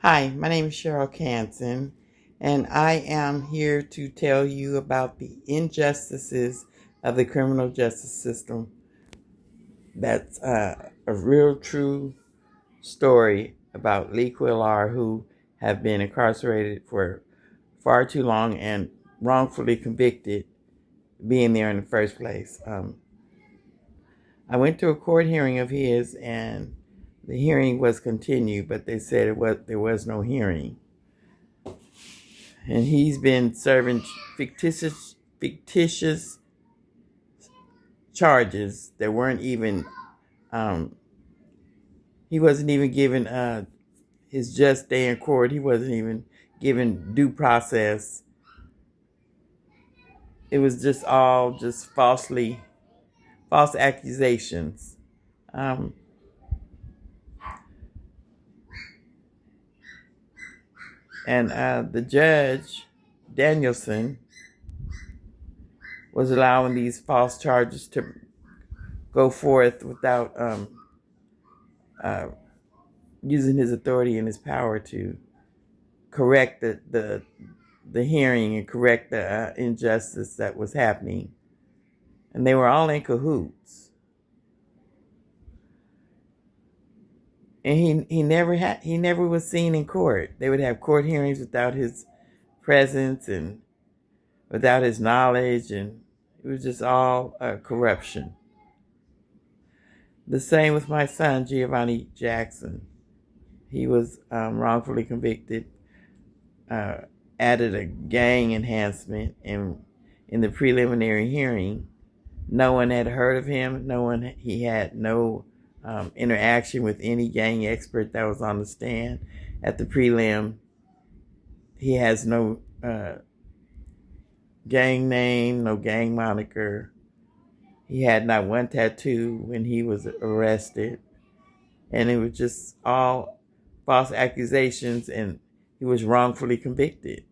Hi, my name is Cheryl Canson, and I am here to tell you about the injustices of the criminal justice system. That's a real true story about Lee Quillar, who have been incarcerated for far too long and wrongfully convicted being there in the first place. I went to a court hearing of his, and the hearing was continued, but they said there was no hearing. And he's been serving fictitious charges that weren't even um, he wasn't even given his just day in court. He wasn't even given due process. It was just all just false accusations. um, and the judge Danielson was allowing these false charges to go forth without uh, using his authority and his power to correct the hearing and correct the injustice that was happening. And they were all in cahoots. And he never was seen in court. They would have court hearings without his presence and without his knowledge, and it was just all corruption. The same with my son Giovanni Jackson. He was wrongfully convicted, uh, added a gang enhancement, and in the preliminary hearing, no one had heard of him. He had no interaction with any gang expert that was on the stand at the prelim. He has no gang name, no gang moniker. He had not one tattoo when he was arrested. And it was just all false accusations, and he was wrongfully convicted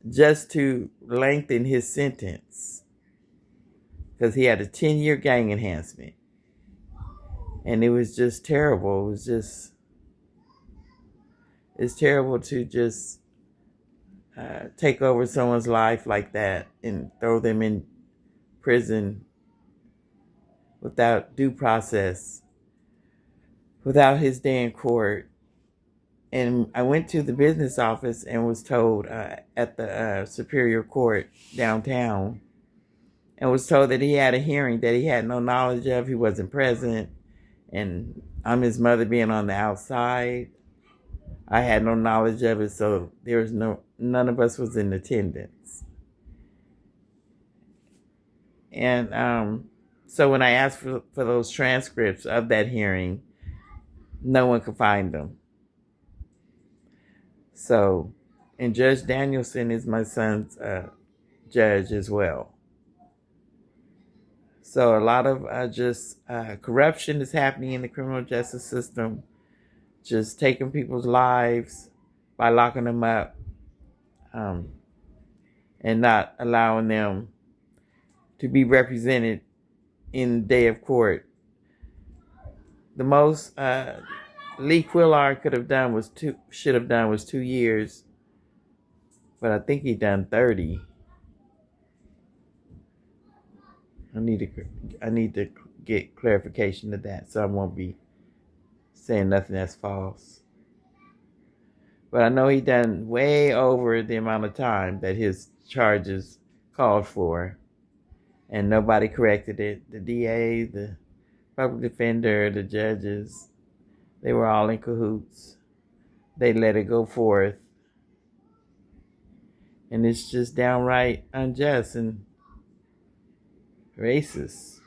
just to lengthen his sentence because he had a 10-year gang enhancement. And it was just terrible. It's terrible to just take over someone's life like that and throw them in prison without due process, without his day in court. And I went to the business office and was told at the Superior Court downtown, and was told that he had a hearing that he had no knowledge of. He wasn't present. And I'm his mother being on the outside. I had no knowledge of it, so none of us was in attendance. And so when I asked for those transcripts of that hearing, no one could find them. So, and Judge Danielson is my son's judge as well. So a lot of corruption is happening in the criminal justice system, just taking people's lives by locking them up, and not allowing them to be represented in the day of court. The most Lee Quillar should have done was 2 years, but I think he done 30. I need to get clarification of that, so I won't be saying nothing that's false. But I know he done way over the amount of time that his charges called for, and nobody corrected it. The DA, the public defender, the judges, they were all in cahoots. They let it go forth. And it's just downright unjust and racist.